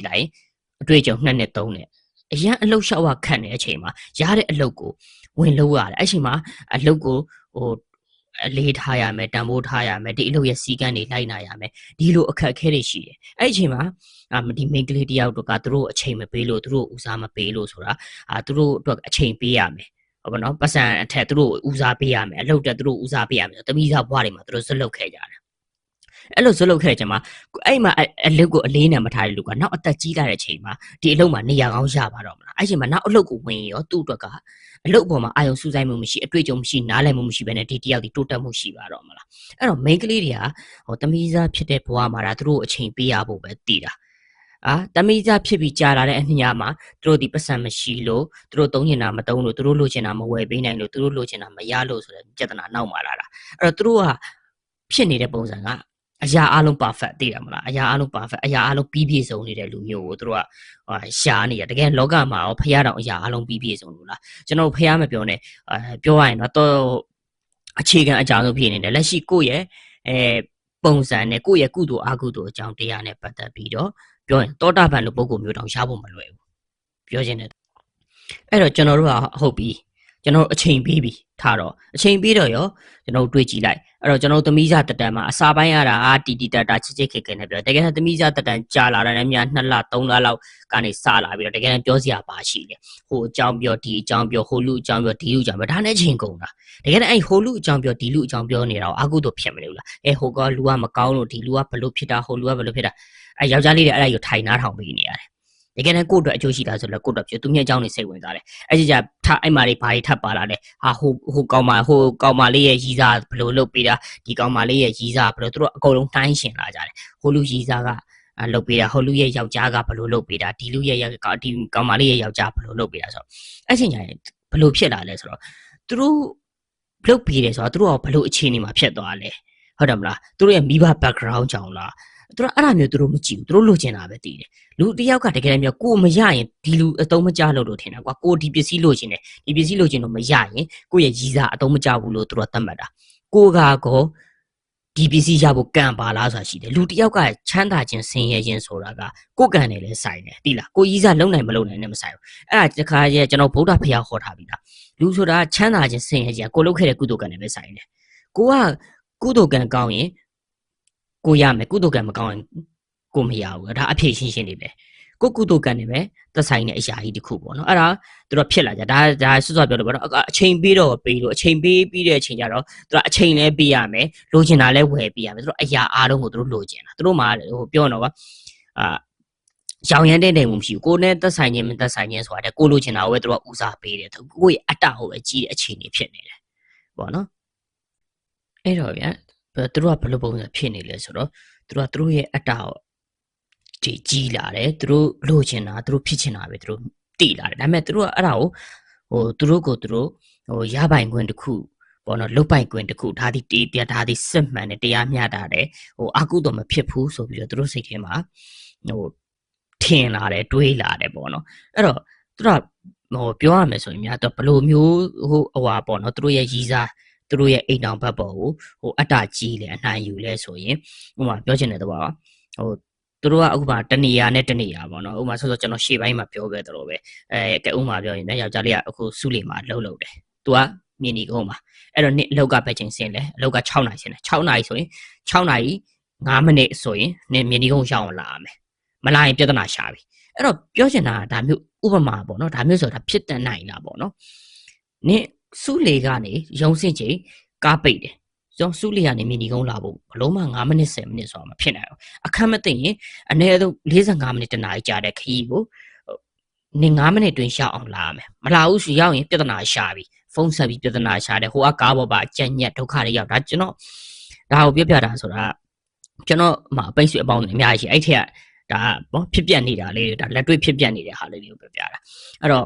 လိုက်အတွေ့အကြုံ2နှစ်3နှစ်အရန်အလုတ်လျှောက်ရခန့်နေတဲ့အချိန်မှာရတဲ့အလုတ်ကိုဝင်လို့ရတယ်အဲ့ချိန်မှာအလုတ်ကိုဟိုအလေးထားရမယ်တန်ဖိုးထားရမယ်ဒီအလုတ်ရဲ့စီကံတွေလိုက်နာရမယ်ဒီလိုအခက်အခဲတွေရှိတယ်အဲ့အချိန်မှာဒီ main ကလေးတယောက်တို့ကသူတို့အချိန်မပေးလို့သူတို့ဦးစားမပေးလို့ဆိုတာသူတို့အတွက်အချိန်ပေးရမယ်ဟုတ်ပါနော်ပတ်စံအထက်သူတို့ဦးစားပေးရမယ်အလုတ်တက်သူတို့ဦးစားပေးရမယ်တမိသားဘွားတွေမှာသူတို့ဇက်လုတ်ခဲ့ကြတယ်အဲ့လိုဇက်လုတ်ခဲ့ကြမှာအဲ့မှာအလုတ်ကိုအလေးနဲ့မထားတဲ့လူကနောက်အသက်ကြီးလာတဲ့အချိန်မှာဒီအလုတ်မှာနေရာကောင်းရပါတော့မလားအဲ့ချိန်မှာနောက်အလုတ်ကိုဝင်ရောသူ့အတွက်ကအလုတ်ပေါ်မှာအာယုံစူးစိုက်မှုမရှိအတွေ့အကြုံမရှိနားလည်မှုမရှိဘဲနဲ့ဒီတယောက်ဒီတိုးတက်မှုရှိပါတော့မလားအဲ့တော့ main ကလေးတွေကတမိသားဖြစ်တဲ့ဘဝမှာသူတို့အချိန်ပေးရဖို့ပဲတည်တာတမိသားဖြစ်ပြီးကြာလာတဲ့အနှစ်ရမှာသူတို့ဒီပတ်စံမရှိလို့သူတို့သုံးချင်တာမသုံးလို့သူတို့လိုချင်တာမဝယ်ပေးနိုင်လို့သူတို့လိုချင်တာမရလို့ဆိုတဲ့ပြဿနာနောက်မှာလာတာအဲ့တော့သူတို့ကဖြစ်နေတဲ့ပုံစံကအရာအလုံး perfect သိတယ်မလားအရာအလုံး perfect အရာအလုံးပြီးပြည့်စုံနေတဲ့လူမျိုးကိုသူတို့ကရှားနေရတကယ်လောကမှာရောဖះတောင်အရာအလုံးပြီးပြည့်စုံလို့လားကျွန်တော်ဖះမပြောနဲ့ပြောရရင်တော့အခြေခံအကြောင်းဆုံးဖြစ်နေတယ်လက်ရှိကိုယ့်ရဲ့ပုံစံနဲ့ကိုယ့်ရဲ့ကုသိုလ်အကုသိုလ်အကြောင်းတရားနဲ့ပတ်သက်ပြီးတော့ပြောရင်တောတာပန်လိုပုံကိုမျိုးတောင်ရှားဖို့မလွယ်ဘူးပြောချင်တယ်အဲ့တော့ကျွန်တော်တို့ကဟုတ်ပြီကျွန်တော်အချိန်ပေးပြီထားတော့အချိန်ပေးတော့ရောကျွန်တော်တွေးကြည့်လိုက်အဲ့တော့ကျွန်တော်သမီးစားတက်တန်မှာအစာပိုင်းရတာတီတီတတာချစ်ချစ်ခေခေနဲ့ပြောတကယ်သမီးစားတက်တန်ကြာလာတဲ့များ2လ3လလောက်ကနေစလာပြီးတော့တကယ်ပြောစရာပါရှိတယ်ဟိုအကြောင်းပြောဒီအကြောင်းပြောဟိုလူအကြောင်းပြောဒီလူအကြောင်းပြောဒါနဲ့ချိန်ကုန်တာတကယ်အဲ့ဟိုလူအကြောင်းပြောဒီလူအကြောင်းပြောနေတာအာကုသို့ဖြစ်မလို့လားဟိုကလူကမကောင်းလို့ဒီလူကဘလို့ဖြစ်တာဟိုလူကဘလို့ဖြစ်တာယောက်ျားလေးတွေအဲ့ဒါကိုထိုင်နားထောင်ပေးနေရတယ်တကယ်ကိုယ့်အတွက်အကျိုးရှိတာဆိုတော့ကိုယ့်အတွက်ပြောသူမြတ်အကြောင်းနေစိတ်ဝင်စားတယ်အဲ့ကြထားအဲ့မာတွေဘာတွေထပ်ပါလာလဲဟိုကောင်မလေးရဲ့ရီးစားဘလို့လုတ်ပေးတာဒီကောင်မလေးရဲ့ရီးစားဘလို့သူတို့အကုန်လုံးတိုင်းရှင်လာကြတယ်ဟိုလူရီးစားကလုတ်ပေးတာဟိုလူရဲ့ယောက်ျားကဘလို့လုတ်ပေးတာဒီလူရဲ့ဒီကောင်မလေးရဲ့ယောက်ျားဘလို့လုတ်ပေးတာဆိုတော့အဲ့ချိန်ကျရင်ဘလို့ဖြစ်လာလဲဆိုတော့သူတို့လုတ်ပေးတယ်ဆိုတော့သူတို့ကဘလို့အခြေအနေမှာဖြစ်သွားလဲဟုတ်တယ်မလားသူတို့ရဲ့မိဘ background ကြောင့်လားသူတို့အဲ့ဒါမျိုးသူတို့မကြည့်ဘူးသူတို့လိုချင်တာပဲတည်တယ်လူတယောက်ကတကယ်မျိုးကိုမရရင်ဒီလူအတုံးမကြလို့ထင်တာကွာကိုဒီပစ္စည်းလိုချင်တယ်ဒီပစ္စည်းလိုချင်တော့မရရင်ကိုရဲ့ရီးစားအတုံးမကြဘူးလို့သူတို့သတ်မှတ်တာကိုကောဒီပစ္စည်းရဖို့ကံပါလားဆိုတာရှိတယ်လူတယောက်ကချမ်းသာခြင်းဆင်းရဲခြင်းဆိုတာကကိုကံနဲ့လည်းဆိုင်တယ်သိလားကိုရီးစားလုံနိုင်မလုံနိုင်နဲ့မဆိုင်ဘူးအဲ့ဒါတခါကျကျွန်တော်ဗုဒ္ဓဖရာဟောထားပြီးသားလူဆိုတာချမ်းသာခြင်းဆင်းရဲခြင်းကိုလုပ်ခဲ့တဲ့ကုသိုလ်ကံနဲ့ပဲဆိုင်တယ်ကိုကကုသိုလ်ကံကောင်းရင်ကိုရမယ်ကုသိုလ်ကံမကောင်းရင်ကိုမရဘူးဒါအဖြစ်ရှင်းရှင်းနေပဲကိုကုသိုလ်ကံနေပဲသက်ဆိုင်တဲ့အရာကြီးတစ်ခုပေါ့နော်အဲ့ဒါသူတို့ဖြစ်လာကြဒါဆွဆွပြောလို့ပေါ့နော်အချိန်ပေးတော့ပေးလို့အချိန်ပေးပြီးတဲ့အချိန်ကျတော့သူတို့အချိန်လဲပေးရမယ်လိုချင်တာလဲဝယ်ပေးရမယ်သူတို့အရာအားလုံးကိုသူတို့လိုချင်တာသူတို့မှပြောတော့ရောင်ရမ်းတဲ့နေမှုမရှိဘူးကိုနဲ့သက်ဆိုင်ခြင်းမသက်ဆိုင်ခြင်းဆိုတာကိုလိုချင်တာကိုပဲသူတို့ဦးစားပေးတယ်ကိုရဲ့အတ္တကိုပဲကြီးတဲ့အခြေအနေဖြစ်နေတယ်ပေါ့နော်အဲ့တော့ဗျာသူတို့ကဘယ်လိုပုံစံဖြစ်နေလဲဆိုတော့သူတို့ရဲ့အတ္တကိုကြီးလာတယ်သူတို့လိုချင်တာသူတို့ဖြစ်ချင်တာပဲသူတို့တိလာတယ်ဒါပေမဲ့သူတို့ကအဲ့ဒါကိုသူတို့ရပိုင်ခွင့်တစ်ခုပေါ့နော်လုတ်ပိုင်ခွင့်တစ်ခုဒါဒီစစ်မှန်တယ်တရားမျှတာတယ်အကုသို့မဖြစ်ဘူးဆိုပြီးတော့သူတို့စိတ်ထဲမှာထင်လာတယ်တွေးလာတယ်ပေါ့နော်အဲ့တော့သူတို့ပြောရမယ်ဆိုရင်များတော့ဘလိုမျိုးပေါ့နော်သူတို့ရဲ့ရီးစားသူတို့ရဲ့အိမ်တောင်ဘက်ပေါ်ကိုအတ္တကြီးလေအနိုင်ယူလဲဆိုရင်ဥပမာပြောချင်တဲ့တော့သူတို့ကအခုမှတနေရာနဲ့တနေရာပေါ့နော်ဥပမာဆိုကျွန်တော်ရှေ့ပိုင်းမှာပြောခဲ့တယ်လို့ပဲဥပမာပြောရင်လည်းယောက်ျားလေးကအခုစုလီမှာလှုပ်တယ်သူကမြင်နေကုန်မှာအဲ့တော့နေ့အလောက်ကပဲချိန်ဆင်းလဲအလောက်က6နာရီဆင်းတယ်6နာရီဆိုရင်6နာရီ5မိနစ်ဆိုရင်နေ့မြင်နေကုန်ရောက်အောင်လာရမယ်မလာရင်ပြဿနာရှာပြီအဲ့တော့ပြောချင်တာကဒါမျိုးဥပမာပေါ့နော်ဒါမျိုးဆိုတာဖြစ်တတ်နိုင်လားပေါ့နော်နေ့စုလီကနေရုံစင်ချိန်ကားပိတ်တယ်ကျွန်တော်စုလီကနေမြင်နေကုန်လာဖို့ဘလုံးမှ5မိနစ်10မိနစ်ဆိုတာမဖြစ်နိုင်ဘူးအခက်မသိရင်အနည်းဆုံး45မိနစ်တနားကြာတဲ့ခရီးကိုနေ9မိနစ်တွင်ရောက်အောင်လာရမယ်မလာဘူးဆိုရောက်ရင်ပြဿနာရှာပြီဖုန်းဆက်ပြီးပြဿနာရှာတယ်ဟိုကကားပေါ်ပါကြက်ညက်ဒုက္ခတွေရောက်ဒါကျွန်တော်ဒါကိုပြောပြတာဆိုတာကျွန်တော်မှာအပိတ်ဆွေအပေါင်းတွေအများကြီးရှိအဲ့ထက်ကဒါပေါ့ဖြစ်ပြနေတာလေးဒါလက်တွေ့ဖြစ်ပြနေတဲ့ဟာလေးတွေကိုပြောပြတာအဲ့တော့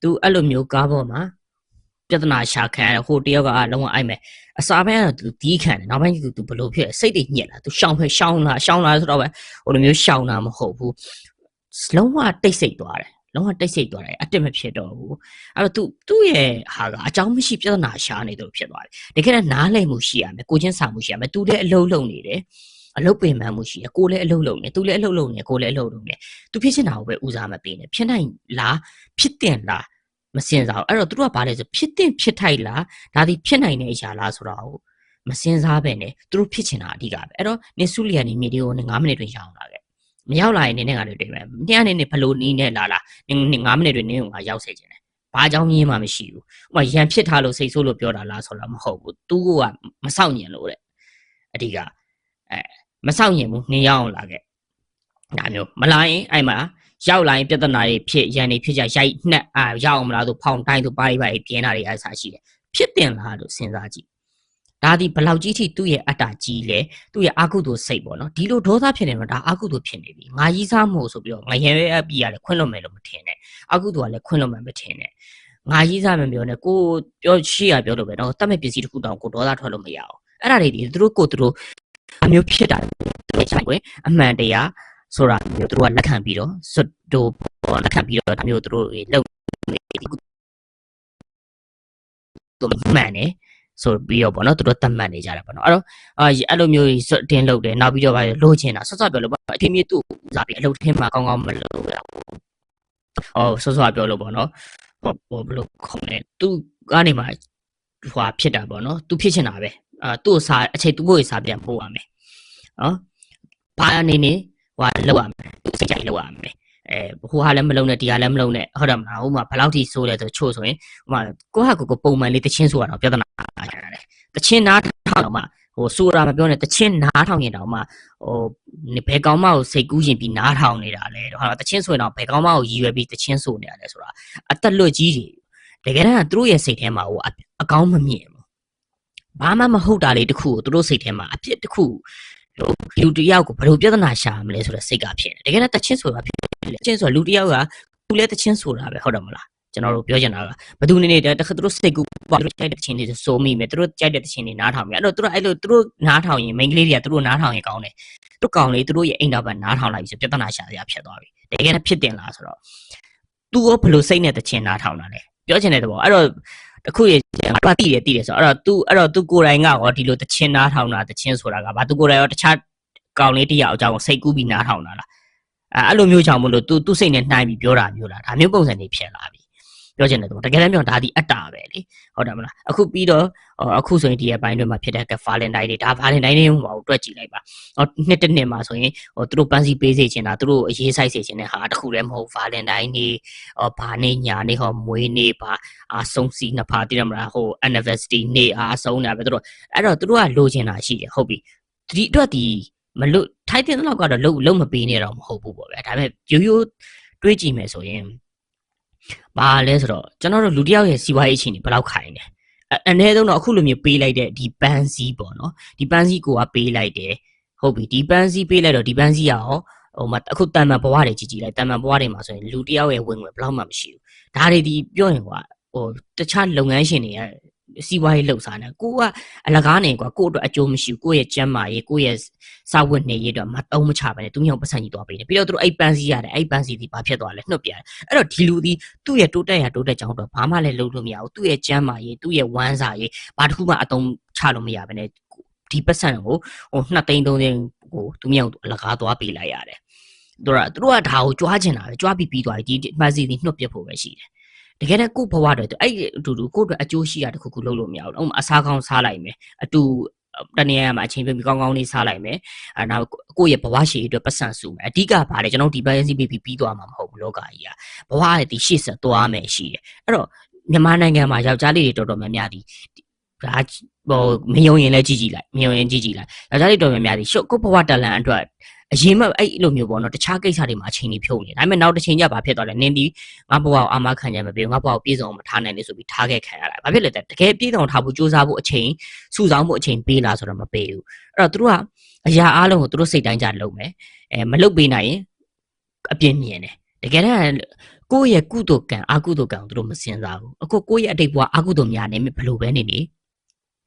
तू အဲ့လိုမျိုးကားပေါ်မှာပြဿနာရှာခံရဟိုတယောက်ကလုံးဝအိုက်မယ်အစာပိုင်းကတော့ तू ဒီးခံတယ်နောက်ပိုင်း तू ဘလို့ဖြစ်စိတ်တွေညစ်လာ तू ရှောင်းလာဆိုတော့ပဲဟိုလိုမျိုးရှောင်းတာမဟုတ်ဘူးလုံးဝတိတ်ဆိတ်သွားတယ်လုံးဝတိတ်ဆိတ်သွားတယ်အတက်မဖြစ်တော့ဘူးအဲ့တော့ तू ရဲ့ဟာကအကြောင်းမရှိပြဿနာရှာနေတယ်လို့ဖြစ်သွားတယ်တကယ်တော့နားလည်မှုရှိရမယ်ကိုချင်းစာမှုရှိရမယ် तू လည်းအလုံးလုံးနေတယ် အလုပ်ပင်ပန်းမှုရှိတယ်ကိုလည်းအလုပ်လုပ်နေသူလည်းအလုပ်လုပ်နေကိုလည်းအလုပ်လုပ်နေသူဖြစ်ချင်တာကိုပဲဦးစားမပေးနဲ့ဖြစ်နိုင်လားဖြစ်တင်လားမစင်စားဘူးအဲ့တော့သူတို့ကဘာလဲဆိုဖြစ်တင်ဖြစ်ထိုက်လားဒါဒီဖြစ်နိုင်တဲ့အရာလားဆိုတော့မစင်စားပဲနဲ့သူတို့ဖြစ်ချင်တာအဓိကပဲအဲ့တော့နေစုလီယာနေမီဒီယိုနဲ့9မိနစ်တွင်ရအောင်လာခဲ့မရောက်လာရင်နင်းနဲ့ငါတို့တွေ့မယ်ညနေနေဘလို့နီးနဲ့လာနင်း9မိနစ်တွင်နင်းကငါရောက်စေချင်တယ်ဘာကြောင့်ညင်းမှမရှိဘူးဥပမာရန်ဖြစ်ထားလို့စိတ်ဆိုးလို့ပြောတာလားဆိုတော့မဟုတ်ဘူးသူကမဆောက်ညင်လို့တဲ့အဓိကမဆောက်ညင်ဘူးနင်းရောက်အောင်လာခဲ့ဒါမျိုးမလာရင်အဲ့မှာရောက်လာရင်ပြဿနာတွေဖြစ်ရန်တွေဖြစ်ကြရိုက်နှက်ရောက်အောင်မလားဆိုဖောင်တိုင်းဆိုပါရီပြင်းတာတွေအစားရှိတယ်ဖြစ်တင်လားလို့စဉ်းစားကြည့်ဒါဒီဘလောက်ကြီးထိသူ့ရဲ့အတ္တကြီးလဲသူ့ရဲ့အာကုသိုလ်စိတ်ပေါ့နော်ဒီလိုဒေါသဖြစ်နေတော့ဒါအာကုသိုလ်ဖြစ်နေပြီငါကြီးစားမို့ဆိုပြီးတော့ငရဲအပ်ပြီးရတယ်ခွင့်လွတ်မယ်လို့မထင်နဲ့အာကုသိုလ်ကလည်းခွင့်လွတ်မယ်မထင်နဲ့ငါကြီးစားမယ်ပြောနေကိုပြောရှိရပြောလို့ပဲတော့တတ်မဲ့ပစ္စည်းတစ်ခုတောင်ကိုဒေါသထွက်လို့မရအောင်အဲ့ဒါတွေဒီသူတို့အမျိုးဖြစ်တာတွေချိုင်ကွယ်အမှန်တရားဆိုတာမျိုးသူတို့ကလက်ခံပြီးတော့စွတ်တို့လက်ခံပြီးတော့ဒါမျိုးသူတို့လုံနေဒီသူမှန်တယ်ဆိုပြီးတော့ပေါ့နော်သူတို့တတ်မှတ်နေကြတယ်ပေါ့နော်အဲ့တော့အဲ့လိုမျိုးတင်းလုပ်တယ်နောက်ပြီးတော့လိုချင်တာဆော့ဆော့ပြောလို့ပေါ့အထင်ကြီးသူ့ဥစားပြီးအလုပ်ထင်းမှာကောင်းကောင်းမလုပ်ရဘူးဆော့ဆော့ပြောလို့ပေါ့နော်ဘလို့ခေါင်းနဲ့သူကနေမှဟွာဖြစ်တာပေါ့နော်သူဖြစ်ချင်တာပဲသူ့စာအချိန်သူ့ကိုစာပြန်ပို့ရမယ်နော်ဘာအနေနဲ့ဟွာလောက်ရမယ်သူစိတ်ကြိုက်လောက်ရမယ်ဟိုဟာလည်းမလုံးနဲ့ဒီဟာလည်းမလုံးနဲ့ဟုတ်တယ်မလားဟိုမှာဘယ်လောက်ထိဆိုးလဲဆိုချို့ဆိုရင်ဟိုမှာကိုဟာကိုပုံမှန်လေးတချင်းဆိုရတော့ပြဿနာရတယ်တချင်းနားထောင်တော့မှဟိုဆိုတာမပြောနဲ့တချင်းနားထောင်ရင်တော့မှဟိုဘယ်ကောင်မကိုစိတ်ကူးရင်ပြီးနားထောင်နေတာလဲဟာတချင်းဆိုရင်တော့ဘယ်ကောင်မကိုရည်ရွယ်ပြီးတချင်းဆိုနေရလဲဆိုတာအသက်လွတ်ကြီးတွေတကယ်တမ်းသူတို့ရဲ့စိတ်ထဲမှာဟိုအကောင်းမမြင်ဘူးဘာမှမဟုတ်တာလေးတခုကိုသူတို့စိတ်ထဲမှာအဖြစ်တခုလူတယောက်ကိုဘယ်လိုပြဿနာရှာမလဲဆိုတော့စိတ်ကဖြစ်တယ်တကယ်တော့တချင်းဆိုတာဖြစ်တယ်တချင်းဆိုလူတယောက်ကသူလည်းတချင်းဆိုတာပဲဟုတ်တယ်မလားကျွန်တော်တို့ပြောချင်တာကဘယ်သူနေနေတခါသူတို့စိတ်ကူပါသူတို့ကြိုက်တဲ့တချင်းတွေစိုးမိမယ်သူတို့ကြိုက်တဲ့တချင်းတွေနားထောင်မယ်အဲ့တော့သူတို့နားထောင်ရင်မိန်းကလေးတွေကသူတို့နားထောင်ရင်ကောင်းတယ်သူကောင်လေးသူတို့ရဲ့အိမ်တော်ဘက်နားထောင်လိုက်ပြီဆိုပြဿနာရှာစရာဖြစ်သွားပြီတကယ်တော့ဖြစ်တင်လားဆိုတော့သူရောဘယ်လိုစိတ်နဲ့တချင်းနားထောင်တာလဲပြောချင်တဲ့သဘောအဲ့တော့တခုရဲ့ငါတိတယ်ဆိုတော့အဲ့တော့ तू ကိုယ်တိုင်ကရောဒီလိုတချင်းနားထောင်တာတချင်းဆိုတာကဘာ तू ကိုယ်တိုင်ရောတခြားကောင်လေးတယောက်အကြောင်းစိတ်ကူးပြီးနားထောင်တာလားအဲ့လိုမျိုးကြောင့်မလို့ तू စိတ်နဲ့နှိုင်းပြီးပြောတာမျိုးလားဒါမျိုးပုံစံတွေဖြစ်လာပြီပြောချင်တယ်တော့တကယ်တမ်းပြောဒါဒီအတ္တပဲလေဟုတ်တယ်မလားအခုပြီးတော့အခုဆိုရင်ဒီရဲ့ဘိုင်းတွေမှာဖြစ်တဲ့ဗာလန်တိုင်းတွေဒါဗာလန်တိုင်းတွေဟိုတွက်ကြည့်လိုက်ပါနှစ်တစ်နှစ်မှာဆိုရင်သူတို့ပန်းစီပေးစေချင်တာသူတို့အရေးဆိုင်စေချင်တဲ့ဟာတခုလည်းမဟုတ်ဗာလန်တိုင်းနေဘာနေညာနေဟောမွေးနေပါအဆုံးစီနှစ်ဖာတည်ရမလားဟို anniversary နေအဆုံးတာပဲသူတို့အဲ့တော့သူတို့ကလိုချင်တာရှိတယ်ဟုတ်ပြီဒီအတွက်ဒီမလို့ထိုက်တဲ့လောက်ကတော့လုံးမပေးနေတော့မဟုတ်ဘူးပေါ့ဗျာဒါပေမဲ့ရိုးတွေးကြည့်မယ်ဆိုရင်ဘာလဲဆိုတော့ကျွန်တော်တို့လူတယောက်ရဲ့စီးပွားရေးအခြေအနေဘယ်လောက်ခိုင်လဲအနည်းဆုံးတော့အခုလိုမျိုးပေးလိုက်တဲ့ဒီပန်းစည်းပေါ့နော်ဒီပန်းစည်းကိုကပေးလိုက်တယ်ဟုတ်ပြီဒီပန်းစည်းပေးလိုက်တော့ဒီပန်းစည်းကရောဟိုမှာအခုတန်မှန်ဘဝတွေကြည့်လိုက်တန်မှန်ဘဝတွေမှာဆိုရင်လူတယောက်ရဲ့ဝင်ငွေဘယ်လောက်မှမရှိဘူးဒါတွေဒီပြောရင်ကွာဟိုတခြားလုပ်ငန်းရှင်တွေကစီးပွားရေးလှုပ်ရှားနေကိုကအလကားနေကွာကိုအတွက်အကျိုးမရှိဘူးကိုရဲ့ကျန်းမာရေးကိုရဲ့စာဝတ်နေရေးတော့မတုံးမချပဲနဲ့သူမျိုးပတ်စံကြီးသွားပေးတယ်ပြီးတော့သူတို့အဲ့ပန်းစည်းရတယ်အဲ့ပန်းစည်းဒီဘာဖြစ်သွားလဲနှုတ်ပြတယ်အဲ့တော့ဒီလူဒီသူ့ရဲ့တိုးတက်ကြောင်းတော့ဘာမှလည်းလုပ်လို့မရဘူးသူ့ရဲ့ကျန်းမာရေးသူ့ရဲ့ဝမ်းစာရေးဘာတစ်ခုမှအတုံးချလို့မရပဲနဲ့ဒီပတ်စံကိုဟို2သိန်း3သိန်းကိုသူမျိုးအလကားသွားပေးလိုက်ရတယ်သူတို့ကဒါကိုကြွားချင်တာပဲကြွားပြီးသွားပြီဒီပန်းစည်းဒီနှုတ်ပြဖို့ပဲရှိတယ်တကယ်တော့ကိုဘဝတွေအဲ့အတူတူကိုအတွက်အကျိုးရှိတာတခုခုလုပ်လို့မရဘူး။ဥပမာအစားကောင်းစားလိုက်မယ်။အတူတနေ့ရက်မှာအချိန်ပြပြီးကောင်းကောင်းလေးစားလိုက်မယ်။နောက်ကိုရဲ့ဘဝရှိအတွက်ပတ်စံစုမယ်။အဓိကဘာလဲကျွန်တော်ဒီပန်းစည်းပြီးသွားမှာမဟုတ်ဘူးလောကကြီးက။ဘဝရဲ့ဒီရှေ့ဆက်သွားမယ်ရှိတယ်။အဲ့တော့မြန်မာနိုင်ငံမှာယောက်ျားလေးတွေတော်တော်များများဒီဒါဟိုမယုံရင်လည်းကြည့်ကြည့်လိုက်။မယုံရင်ကြည့်ကြည့်လိုက်။ယောက်ျားလေးတော်များများဒီရှုပ်ကိုဘဝတလန်အတွက်အရင်မှအဲ့လိုမျိုးပေါ့နော်တခြားကိစ္စတွေမှာအချိန်ကြီးဖြုတ်နေဒါပေမဲ့နောက်တစ်ချိန်ကျဘာဖြစ်သွားလဲနင်းဒီငါဘဝကိုအာမခံကြမပေးငါဘဝကိုပြေဆုံးမထားနိုင်လေဆိုပြီးထားခဲ့ခံရတာဘာဖြစ်လဲတကယ်ပြေဆုံးထားဖို့စူးစမ်းဖို့အချိန်စုဆောင်ဖို့အချိန်ပေးလားဆိုတော့မပေးဘူးအဲ့တော့သူတို့ကအရာအားလုံးကိုသူတို့စိတ်တိုင်းကြလုပ်မယ်မလုပ်ပေးနိုင်ရင်အပြင်းမြင်တယ်တကယ်တမ်းကိုယ့်ရဲ့ကုသိုလ်ကံအကုသိုလ်ကံကိုသူတို့မစင်စားဘူးအခုကိုယ့်ရဲ့အတိတ်ဘဝအကုသိုလ်များနေဘယ်လိုပဲနေ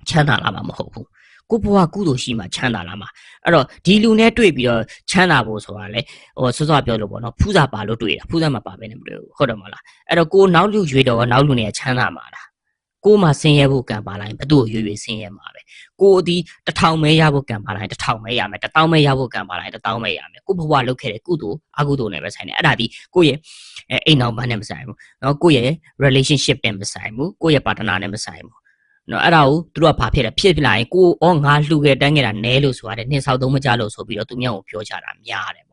ချမ်းသာလာမှာမဟုတ်ဘူးကိုဘဝကုသိုလ်ရှိမှချမ်းသာလာမှာအဲ့တော့ဒီလူနဲ့တွေ့ပြီးတော့ချမ်းသာဖို့ဆိုတာလေဟိုစောစောပြောလို့ပေါ့နော်ဖူးစာပါလို့တွေ့တာဖူးစာမှာပါပဲနဲ့မတွေ့ဘူးဟုတ်တယ်မလားအဲ့တော့ကိုနောက်လူရွေတော့နောက်လူနေချမ်းသာမှာလား ကိုမှဆင်းရဲဖို့ကံပါလိုက်ဘသူ့ကိုရွေဆင်းရဲမှာပဲကိုဒီ1000ပဲရဖို့ကံပါလိုက်1000ပဲရမယ်1000ပဲရဖို့ကံပါလိုက်1000ပဲရမယ်ကိုဘဝလုပ်ခဲ့တဲ့ကုသိုလ်အကုသိုလ်နဲ့ပဲဆိုင်တယ်အဲ့ဒါဒီကိုရဲ့အိမ်အောင်ပန်းနဲ့မဆိုင်ဘူးเนาะကိုရဲ့ relationship နဲ့မဆိုင်ဘူးကိုရဲ့ partner နဲ့မဆိုင်ဘူးเนาะအဲ့ဒါကိုသူတို့ကဘာဖြစ်လဲဖြစ်လာရင်ကိုငါလှူခဲ့တန်းခဲ့တာနဲလို့ဆိုရတယ်နှင်းဆောက်သုံးမကြလို့ဆိုပြီးတော့သူမြောက်ကိုပြောကြတာများတယ်